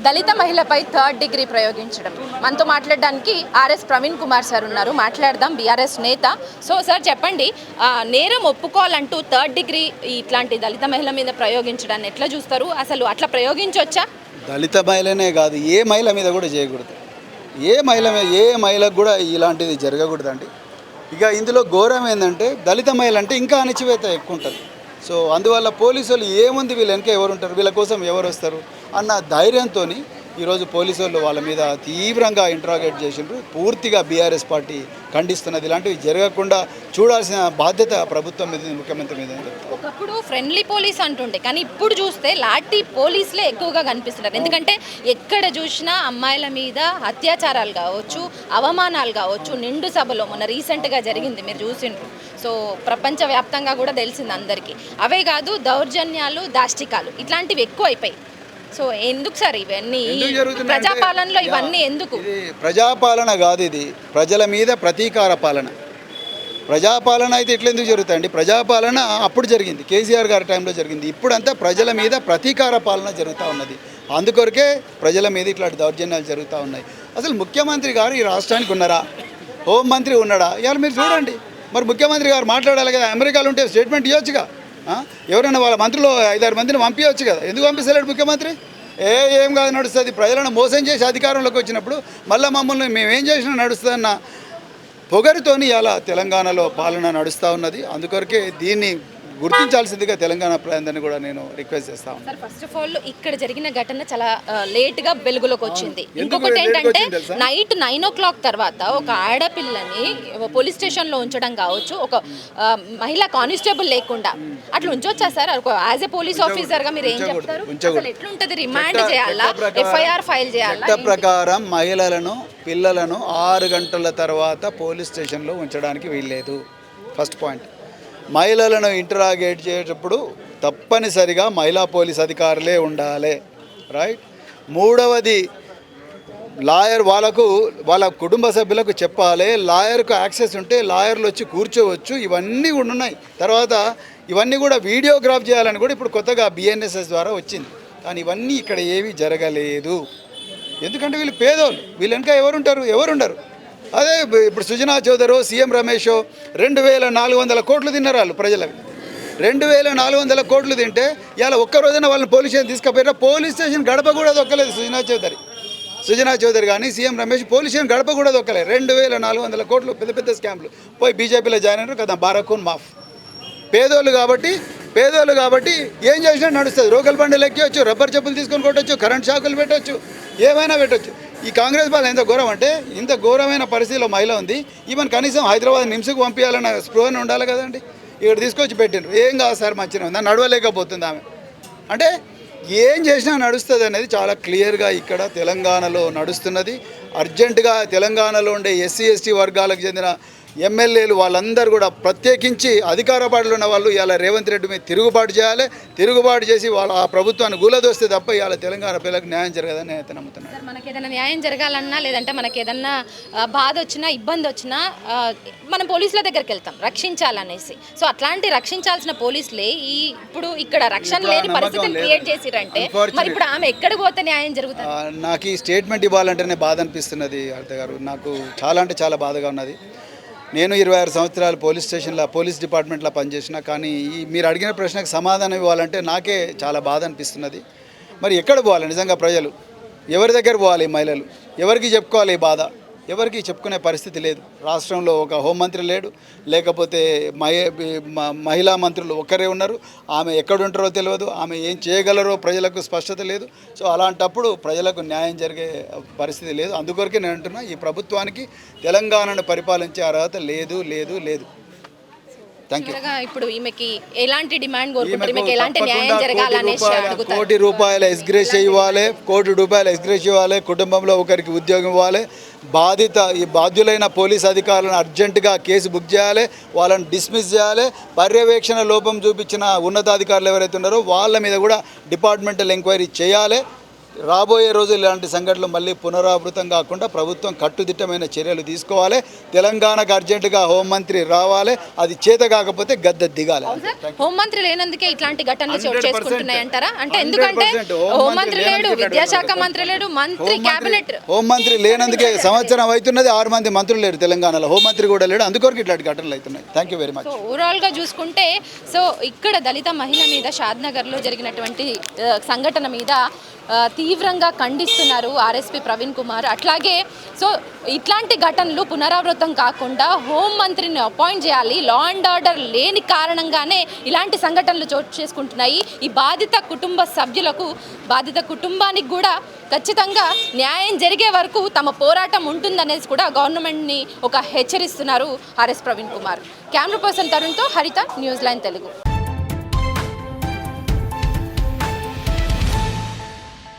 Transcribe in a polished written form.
దళిత మహిళపై third degree ప్రయోగించడం. మనతో మాట్లాడడానికి RS Praveen Kumar sir ఉన్నారు. మాట్లాడదాం, బీఆర్ఎస్ నేత. సో సార్ చెప్పండి, నేరం ఒప్పుకోవాలంటూ థర్డ్ డిగ్రీ ఇట్లాంటి దళిత మహిళ మీద ప్రయోగించడాన్ని ఎట్లా చూస్తారు? అసలు అట్లా ప్రయోగించవచ్చా? దళిత మహిళనే కాదు, ఏ మహిళ మీద కూడా చేయకూడదు. ఏ మహిళకు కూడా ఇలాంటిది జరగకూడదండి. ఇక ఇందులో ఘోరం ఏంటంటే దళిత మహిళ అంటే ఇంకా అణచివేత ఎక్కువ ఉంటుంది. సో అందువల్ల పోలీసులు ఏముంది, వీళ్ళు వెనక ఎవరు ఉంటారు, వీళ్ళ కోసం ఎవరు వస్తారు అన్న ధైర్యంతో ఈరోజు పోలీసులు వాళ్ళ మీద తీవ్రంగా ఇంట్రాగేట్ చేసిండ్రు. పూర్తిగా బీఆర్ఎస్ పార్టీ ఖండిస్తున్నది. ఇలాంటివి జరగకుండా చూడాల్సిన బాధ్యత ప్రభుత్వం మీద, ముఖ్యమంత్రి మీద. ఒకప్పుడు ఫ్రెండ్లీ పోలీస్ అంటుండే, కానీ ఇప్పుడు చూస్తే లాఠీ పోలీసులే ఎక్కువగా కనిపిస్తున్నారు. ఎందుకంటే ఎక్కడ చూసినా అమ్మాయిల మీద అత్యాచారాలు కావచ్చు, అవమానాలు కావచ్చు. నిండు సభలో మొన్న రీసెంట్గా జరిగింది, మీరు చూసిండ్రు. సో ప్రపంచవ్యాప్తంగా కూడా తెలిసింది అందరికీ. అవే కాదు, దౌర్జన్యాలు, దాష్టికాలు ఇట్లాంటివి ఎక్కువ అయిపోయి. సో ఎందుకు సార్ ఇవన్నీ ప్రజాపాలనలో ఇవన్నీ ఎందుకు? ప్రజాపాలన కాదు, ఇది ప్రజల మీద ప్రతీకార పాలన. ప్రజాపాలన అయితే ఇట్లా ఎందుకు జరుగుతాయండి? ప్రజాపాలన అప్పుడు జరిగింది, కేసీఆర్ గారి టైంలో జరిగింది. ఇప్పుడంతా ప్రజల మీద ప్రతీకార పాలన జరుగుతూ ఉన్నది. అందుకొరకే ప్రజల మీద ఇట్లాంటి దౌర్జన్యాలు జరుగుతూ ఉన్నాయి. అసలు ముఖ్యమంత్రి గారు ఈ రాష్ట్రానికి ఉన్నారా? హోంమంత్రి ఉన్నాడా? ఇవాళ మీరు చూడండి. మరి ముఖ్యమంత్రి గారు మాట్లాడాలి కదా. అమెరికాలో ఉంటే స్టేట్మెంట్ ఇవ్వచ్చుగా. ఎవరైనా వాళ్ళ మంత్రులు 5-6 మందిని పంపించవచ్చు కదా. ఎందుకు పంపిస్తలేడు ముఖ్యమంత్రి? ఏం కాదు, నడుస్తుంది. ప్రజలను మోసం చేసి అధికారంలోకి వచ్చినప్పుడు మళ్ళీ మమ్మల్ని మేమేం చేసినా నడుస్తుందన్న పొగరుతోని ఇలా తెలంగాణలో పాలన నడుస్తూ ఉన్నది. అందుకొరకే దీన్ని గుర్తించాల్సిందిగా తెలంగాణ ప్రజలందరినీ కూడా నేను రిక్వెస్ట్ చేస్తాను. సార్, ఫస్ట్ ఆఫ్ ఆల్ ఇక్కడ జరిగిన ఘటన చాలా లేట్గా వెలుగులోకి వచ్చింది. ఇంకొకటి ఏంటంటే నైట్ 9 o'clock తర్వాత ఒక ఆడపిల్లని పోలీస్ స్టేషన్లో ఉంచడం కావచ్చు, ఒక మహిళా కానిస్టేబుల్ లేకుండా అట్లా ఉంచొచ్చా సార్? యాజ్ ఎ పోలీస్ ఆఫీసర్గా మీరు ఏం చెప్తారు? అసలు ఎట్లుంటుంది? రిమాండ్ చేయాలా, ఎఫ్ఐఆర్ ఫైల్ చేయాలా? చట్ట ప్రకారం మహిళలను, పిల్లలను 6 గంటల తర్వాత పోలీస్ స్టేషన్లో ఉంచడానికి వీల్లేదు. First point. మహిళలను ఇంటరాగేట్ చేసేటప్పుడు తప్పనిసరిగా మహిళా పోలీస్ అధికారులే ఉండాలి, రైట్. మూడవది, లాయర్ వాళ్ళ కుటుంబ సభ్యులకు చెప్పాలి. లాయర్కు యాక్సెస్ ఉంటే లాయర్లు వచ్చి కూర్చోవచ్చు. ఇవన్నీ కూడా ఉన్నాయి. తర్వాత ఇవన్నీ కూడా వీడియోగ్రాఫ్ చేయాలని కూడా ఇప్పుడు కొత్తగా బిఎన్ఎస్ఎస్ ద్వారా వచ్చింది. కానీ ఇవన్నీ ఇక్కడ ఏమీ జరగలేదు. ఎందుకంటే వీళ్ళు పేదోళ్ళు, వీళ్ళు వెనక ఎవరుండరు. అదే ఇప్పుడు సుజనా చౌదరో, సీఎం రమేషో 2400 కోట్లు తిన్నారు వాళ్ళు ప్రజలకు. 2400 కోట్లు తింటే ఇలా ఒక్కరోజున వాళ్ళని పోలీస్ స్టేషన్ తీసుకుపోయారు. పోలీస్ స్టేషన్ గడప కూడా దొక్కలేదు సుజనా చౌదరి కానీ సీఎం రమేష్ పోలీస్ స్టేషన్ గడప కూడా దొక్కలేదు. 2400 కోట్లు పెద్ద స్కామ్లు పోయి బీజేపీలో జాయిన్ అయినారు కదా. బారాఖూన్ మాఫ్. పేదోళ్ళు కాబట్టి ఏం చేసినా నడుస్తుంది. రోకల్ బండిలు ఎక్కివచ్చు, రబ్బర్ చెప్పులు తీసుకొని కొట్టచ్చు, కరెంట్ షాకులు పెట్టవచ్చు, ఏమైనా పెట్టచ్చు. ఈ కాంగ్రెస్ పాలన ఎంత ఘోరం అంటే, ఇంత ఘోరమైన పరిస్థితిలో మహిళ ఉంది. ఈవెన్ కనీసం హైదరాబాద్ నిమ్స్కు పంపించాలన్న స్పృహను ఉండాలి కదండి. ఇక్కడ తీసుకొచ్చి పెట్టిండ్రు. ఏం కాదు సార్, మంచిగా ఉందా, నడవలేకపోతుంది ఆమె అంటే. ఏం చేసినా నడుస్తుంది అనేది చాలా క్లియర్గా ఇక్కడ తెలంగాణలో నడుస్తున్నది. అర్జెంటుగా తెలంగాణలో ఉండే ఎస్సీ ఎస్టీ వర్గాలకు చెందిన ఎమ్మెల్యేలు వాళ్ళందరూ కూడా, ప్రత్యేకించి అధికార పార్టీలో ఉన్న వాళ్ళు ఇవాళ రేవంత్ రెడ్డి మీద తిరుగుబాటు చేసి వాళ్ళ ఆ ప్రభుత్వాన్ని గూలదోస్తే తప్ప ఇవాళ తెలంగాణ పిల్లలకు న్యాయం జరగదని నేనైతే నమ్ముతున్నాను. మనకి ఏదైనా న్యాయం జరగాలన్నా, లేదంటే మనకి ఏదన్నా బాధ వచ్చినా, ఇబ్బంది వచ్చినా మనం పోలీసుల దగ్గరికి వెళ్తాం రక్షించాలనేసి. సో అట్లాంటి రక్షించాల్సిన పోలీసులే ఇప్పుడు ఇక్కడ రక్షణ లేని పరిస్థితిని క్రియేట్ చేసిరంటే మరి ఇప్పుడు ఆమె ఎక్కడికి పోతే న్యాయం జరుగుతుంది? నాకు ఈ స్టేట్మెంట్ ఇవ్వాలంటేనే బాధ అనిపిస్తున్నది అర్థ గారు. నాకు చాలా అంటే చాలా బాధగా ఉన్నది. నేను 26 సంవత్సరాలు పోలీస్ డిపార్ట్మెంట్లో పనిచేసిన. కానీ మీరు అడిగిన ప్రశ్నకు సమాధానం ఇవ్వాలంటే నాకే చాలా బాధ అనిపిస్తున్నది. మరి ఎక్కడ పోవాలి నిజంగా ప్రజలు? ఎవరి దగ్గర పోవాలి? మహిళలు ఎవరికి చెప్పుకోవాలి? ఈ బాధ ఎవరికి చెప్పుకునే పరిస్థితి లేదు. రాష్ట్రంలో ఒక హోంమంత్రి లేడు, లేకపోతే మహిళా మంత్రులు ఒక్కరే ఉన్నారు. ఆమె ఎక్కడుంటారో తెలియదు, ఆమె ఏం చేయగలరో ప్రజలకు స్పష్టత లేదు. సో అలాంటప్పుడు ప్రజలకు న్యాయం జరిగే పరిస్థితి లేదు. అందుకొరకే నేను అంటున్నా, ఈ ప్రభుత్వానికి తెలంగాణను పరిపాలించే అర్హత లేదు. ఇప్పుడు ఈమెకి ఎలాంటి డిమాండ్ కోరుకుంటారు? మీకు ఎలాంటి న్యాయం జరగాలనేసి అడుగుతారు? ₹1 కోటి ఎక్స్గ్రేష్ ఇవ్వాలి, ₹1 కోటి ఎక్స్గ్రేష్ ఇవ్వాలి, కుటుంబంలో ఒకరికి ఉద్యోగం ఇవ్వాలి. ఈ బాధ్యులైన పోలీస్ అధికారులను అర్జెంటుగా కేసు బుక్ చేయాలి, వాళ్ళని డిస్మిస్ చేయాలి. పర్యవేక్షణ లోపం చూపించిన ఉన్నతాధికారులు ఎవరైతే ఉన్నారో వాళ్ళ మీద కూడా డిపార్ట్మెంటల్ ఎంక్వైరీ చేయాలి. రాబోయే రోజులు ఇలాంటి సంఘటనలు మళ్ళీ పునరావృతం కాకుండా ప్రభుత్వం కట్టుదిట్టమైన చర్యలు తీసుకోవాలి. తెలంగాణకు అర్జెంటుగా హోంమంత్రి రావాలి. అది చేత కాకపోతే గద్దె దిగాలి. హోంమంత్రి లేనందుకే ఇట్లాంటి ఘటనలు చోటు 100% చేసుకుంటున్నాయి అంటారా? అంటే ఎందుకంటే 100% హోంమంత్రి లేడు, విద్యాశాఖ మంత్రి లేడు, మంత్రి క్యాబినెట్ హోంమంత్రి లేనందుకే సంవత్సరం అవుతున్నది, 6 మంది మంత్రులు లేరు తెలంగాణలో, హోంమంత్రి కూడా లేడు. అందుకొరకు ఇట్లాంటి ఘటనలు అవుతున్నాయి. Thank you very much. So ఓవరాల్గా చూసుకుంటే సో ఇక్కడ దళిత మహిళ మీద షాద్నగర్లో జరిగినటువంటి సంఘటన మీద తీవ్రంగా ఖండిస్తున్నారు ఆర్ఎస్పీ ప్రవీణ్ కుమార్. అట్లాగే సో ఇట్లాంటి ఘటనలు పునరావృతం కాకుండా హోంమంత్రిని అపాయింట్ చేయాలి. లా అండ్ ఆర్డర్ లేని కారణంగానే ఇలాంటి సంఘటనలు చోటు చేసుకుంటున్నాయి. ఈ బాధిత కుటుంబ సభ్యులకు, బాధిత కుటుంబానికి కూడా ఖచ్చితంగా న్యాయం జరిగే వరకు తమ పోరాటం ఉంటుందనేది కూడా గవర్నమెంట్ని ఒక హెచ్చరిస్తున్నారు ఆర్ఎస్ ప్రవీణ్ కుమార్. కెమెరా పర్సన్ తరుణ్తో హరిత, న్యూస్ లైన్ తెలుగు.